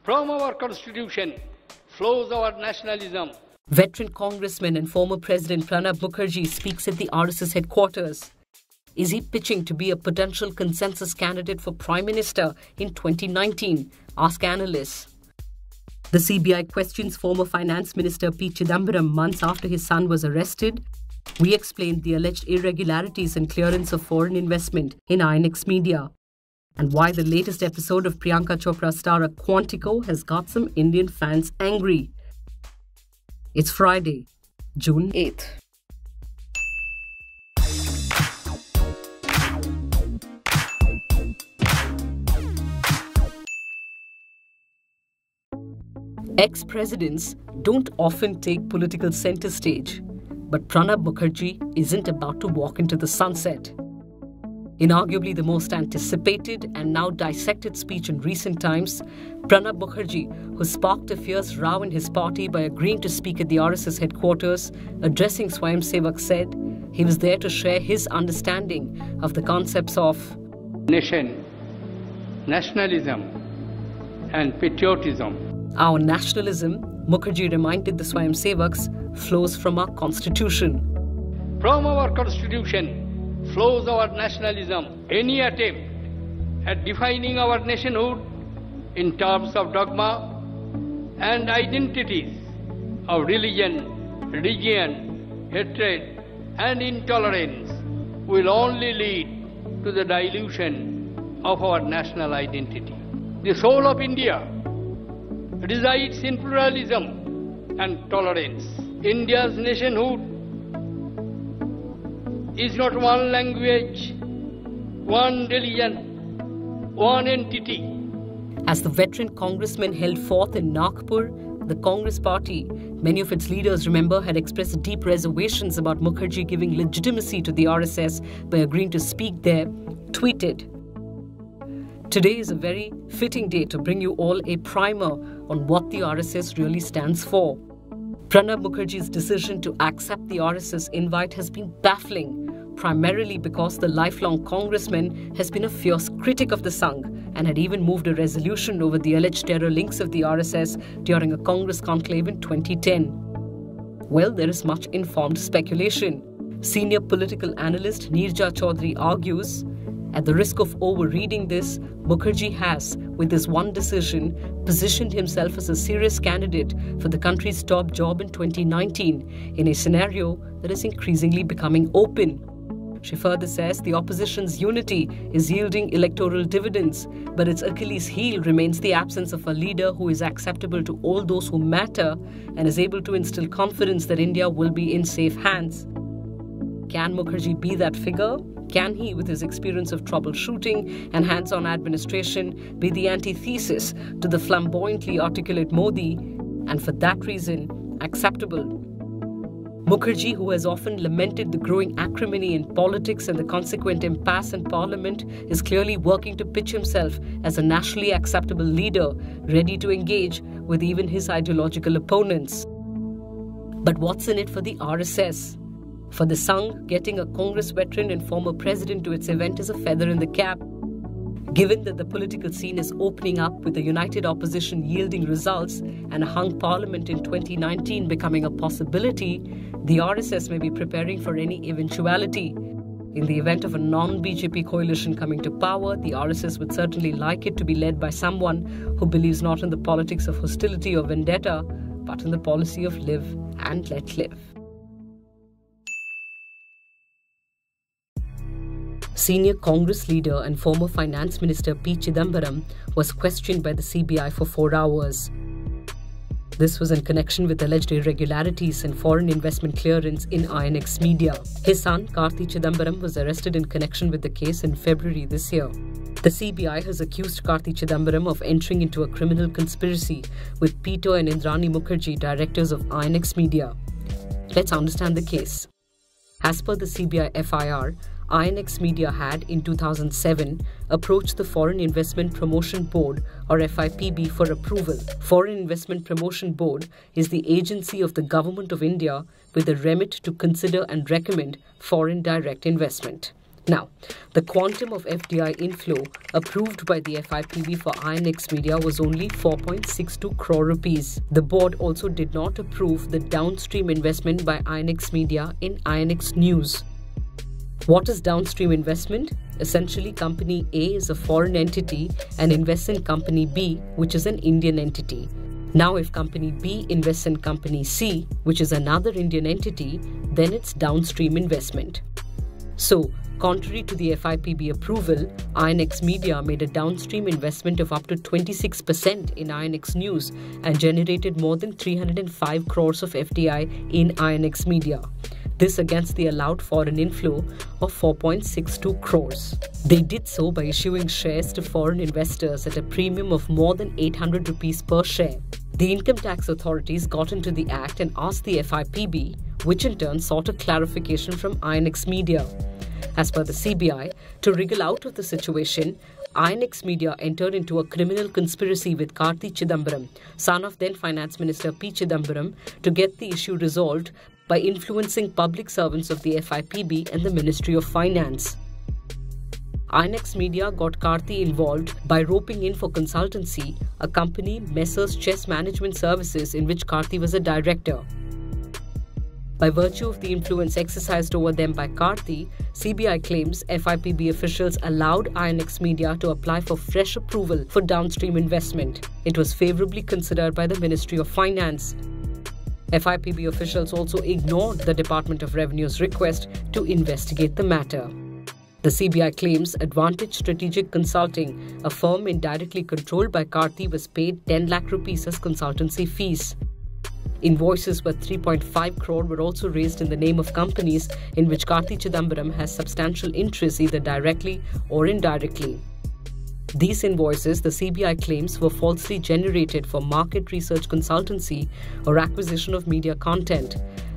From our constitution flows our nationalism. Veteran congressman and former President Pranab Mukherjee speaks at the RSS headquarters. Is he pitching to be a potential consensus candidate for Prime Minister in 2019? Ask analysts. The CBI questions former Finance Minister P. Chidambaram months after his son was arrested. We explained the alleged irregularities and clearance of foreign investment in INX Media, and why the latest episode of Priyanka Chopra star Quantico has got some Indian fans angry. It's Friday, June 8th. Ex-presidents don't often take political center stage, but Pranab Mukherjee isn't about to walk into the sunset. In arguably the most anticipated and now dissected speech in recent times, Pranab Mukherjee, who sparked a fierce row in his party by agreeing to speak at the RSS headquarters, addressing Swayamsevak, said he was there to share his understanding of the concepts of nation, nationalism, and patriotism. Our nationalism, Mukherjee reminded the Swayamsevaks, flows from our constitution. From our constitution flows our nationalism. Any attempt at defining our nationhood in terms of dogma and identities of religion, region, hatred, and intolerance will only lead to the dilution of our national identity. The soul of India resides in pluralism and tolerance. India's nationhood is not one language, one religion, one entity. As the veteran congressman held forth in Nagpur, the Congress party, many of its leaders, remember, had expressed deep reservations about Mukherjee giving legitimacy to the RSS by agreeing to speak there, tweeted, "Today is a very fitting day to bring you all a primer on what the RSS really stands for. Pranab Mukherjee's decision to accept the RSS invite has been baffling, primarily because the lifelong congressman has been a fierce critic of the Sangh and had even moved a resolution over the alleged terror links of the RSS during a Congress conclave in 2010. Well, there is much informed speculation. Senior political analyst Neerja Chaudhary argues, at the risk of overreading this, Mukherjee has, with this one decision, positioned himself as a serious candidate for the country's top job in 2019 in a scenario that is increasingly becoming open. She further says the opposition's unity is yielding electoral dividends, but its Achilles heel remains the absence of a leader who is acceptable to all those who matter and is able to instill confidence that India will be in safe hands. Can Mukherjee be that figure? Can he, with his experience of troubleshooting and hands-on administration, be the antithesis to the flamboyantly articulate Modi, and for that reason, acceptable? Mukherjee, who has often lamented the growing acrimony in politics and the consequent impasse in parliament, is clearly working to pitch himself as a nationally acceptable leader, ready to engage with even his ideological opponents. But what's in it for the RSS? For the Sangh, getting a Congress veteran and former president to its event is a feather in the cap. Given that the political scene is opening up with the united opposition yielding results and a hung parliament in 2019 becoming a possibility, the RSS may be preparing for any eventuality. In the event of a non-BJP coalition coming to power, the RSS would certainly like it to be led by someone who believes not in the politics of hostility or vendetta, but in the policy of live and let live. Senior Congress leader and former Finance Minister P. Chidambaram was questioned by the CBI for 4 hours. This was in connection with alleged irregularities and foreign investment clearance in INX Media. His son, Karti Chidambaram, was arrested in connection with the case in February this year. The CBI has accused Karti Chidambaram of entering into a criminal conspiracy with Peter and Indrani Mukherjee, directors of INX Media. Let's understand the case. As per the CBI FIR, INX Media had, in 2007, approached the Foreign Investment Promotion Board, or FIPB, for approval. Foreign Investment Promotion Board is the agency of the Government of India with the remit to consider and recommend foreign direct investment. Now, the quantum of FDI inflow approved by the FIPB for INX Media was only 4.62 crore rupees. The board also did not approve the downstream investment by INX Media in INX News. What is downstream investment? Essentially, Company A is a foreign entity and invests in Company B, which is an Indian entity. Now, if Company B invests in Company C, which is another Indian entity, then it's downstream investment. So, contrary to the FIPB approval, INX Media made a downstream investment of up to 26% in INX News and generated more than 305 crores of FDI in INX Media. This against the allowed foreign inflow of 4.62 crores. They did so by issuing shares to foreign investors at a premium of more than 800 rupees per share. The income tax authorities got into the act and asked the FIPB, which in turn sought a clarification from INX Media. As per the CBI, to wriggle out of the situation, INX Media entered into a criminal conspiracy with Karti Chidambaram, son of then Finance Minister P. Chidambaram, to get the issue resolved by influencing public servants of the FIPB and the Ministry of Finance. INX Media got Karti involved by roping in for consultancy a company, Messrs. Chess Management Services, in which Karti was a director. By virtue of the influence exercised over them by Karti, CBI claims FIPB officials allowed INX Media to apply for fresh approval for downstream investment. It was favourably considered by the Ministry of Finance. FIPB officials also ignored the Department of Revenue's request to investigate the matter. The CBI claims Advantage Strategic Consulting, a firm indirectly controlled by Karti, was paid 10 lakh rupees as consultancy fees. Invoices worth 3.5 crore were also raised in the name of companies in which Karti Chidambaram has substantial interests either directly or indirectly. These invoices, the CBI claims, were falsely generated for market research consultancy or acquisition of media content.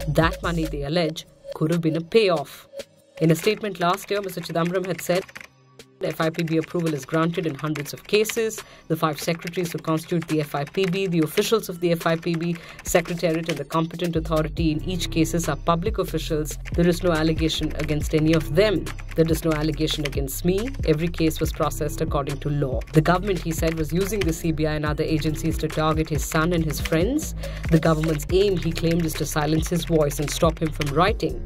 That money, they allege, could have been a payoff. In a statement last year, Mr. Chidambaram had said, FIPB approval is granted in hundreds of cases. The 5 secretaries who constitute the FIPB, the officials of the FIPB, Secretariat and the competent authority in each cases are public officials. There is no allegation against any of them. There is no allegation against me. Every case was processed according to law. The government, he said, was using the CBI and other agencies to target his son and his friends. The government's aim, he claimed, is to silence his voice and stop him from writing.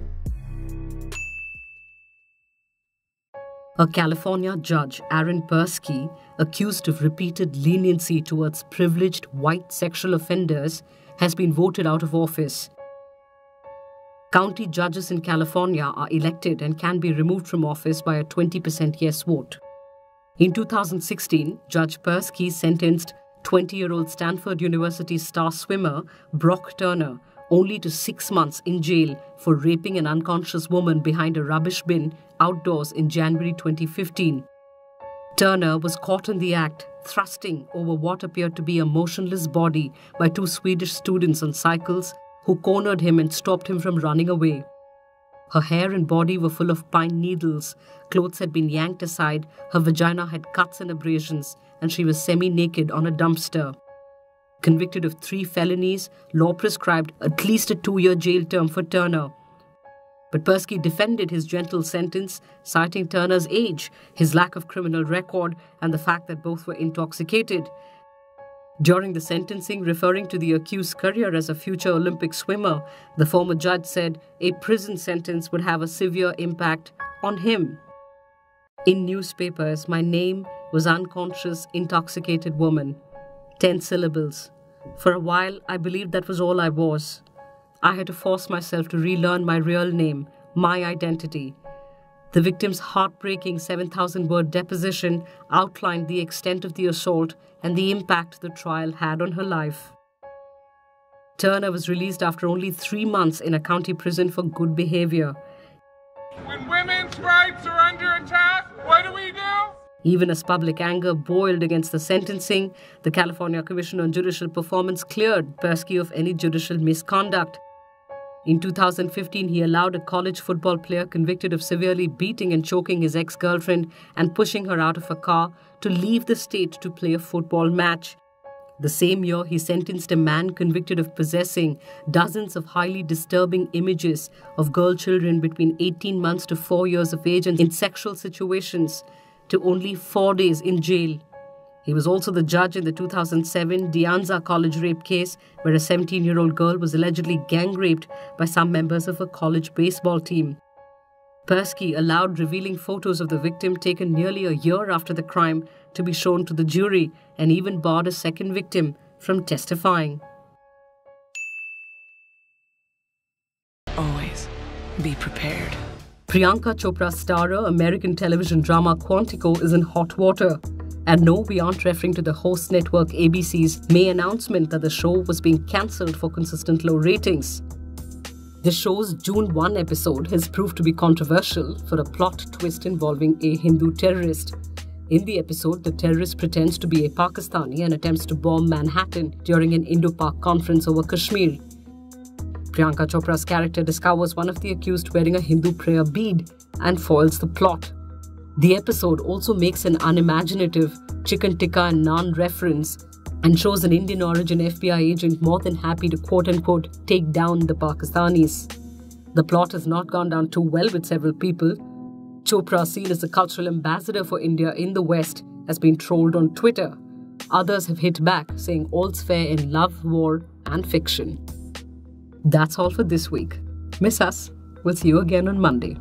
A California judge, Aaron Persky, accused of repeated leniency towards privileged white sexual offenders, has been voted out of office. County judges in California are elected and can be removed from office by a 20% yes vote. In 2016, Judge Persky sentenced 20-year-old Stanford University star swimmer Brock Turner only to 6 months in jail for raping an unconscious woman behind a rubbish bin outdoors in January 2015. Turner was caught in the act, thrusting over what appeared to be a motionless body by 2 Swedish students on cycles who cornered him and stopped him from running away. Her hair and body were full of pine needles, clothes had been yanked aside, her vagina had cuts and abrasions, and she was semi-naked on a dumpster. Convicted of 3 felonies, law prescribed at least a 2-year jail term for Turner. But Persky defended his gentle sentence, citing Turner's age, his lack of criminal record, and the fact that both were intoxicated. During the sentencing, referring to the accused's career as a future Olympic swimmer, the former judge said a prison sentence would have a severe impact on him. In newspapers, my name was Unconscious Intoxicated Woman. 10 syllables. For a while, I believed that was all I was. I had to force myself to relearn my real name, my identity. The victim's heartbreaking 7,000-word deposition outlined the extent of the assault and the impact the trial had on her life. Turner was released after only 3 months in a county prison for good behavior. When women's rights are under attack, what do we do? Even as public anger boiled against the sentencing, the California Commission on Judicial Performance cleared Persky of any judicial misconduct. In 2015, he allowed a college football player convicted of severely beating and choking his ex-girlfriend and pushing her out of a car to leave the state to play a football match. The same year, he sentenced a man convicted of possessing dozens of highly disturbing images of girl children between 18 months to 4 years of age and in sexual situations to only 4 days in jail. He was also the judge in the 2007 De Anza college rape case, where a 17-year-old girl was allegedly gang raped by some members of a college baseball team. Persky allowed revealing photos of the victim taken nearly a year after the crime to be shown to the jury and even barred a second victim from testifying. Always be prepared. Priyanka Chopra's starrer American television drama Quantico is in hot water. And no, we aren't referring to the host network ABC's May announcement that the show was being cancelled for consistent low ratings. The show's June 1 episode has proved to be controversial for a plot twist involving a Hindu terrorist. In the episode, the terrorist pretends to be a Pakistani and attempts to bomb Manhattan during an Indo-Pak conference over Kashmir. Priyanka Chopra's character discovers one of the accused wearing a Hindu prayer bead and foils the plot. The episode also makes an unimaginative chicken tikka and naan reference and shows an Indian origin FBI agent more than happy to quote-unquote take down the Pakistanis. The plot has not gone down too well with several people. Chopra, seen as a cultural ambassador for India in the West, has been trolled on Twitter. Others have hit back, saying all's fair in love, war and fiction. That's all for this week. Miss us. We'll see you again on Monday.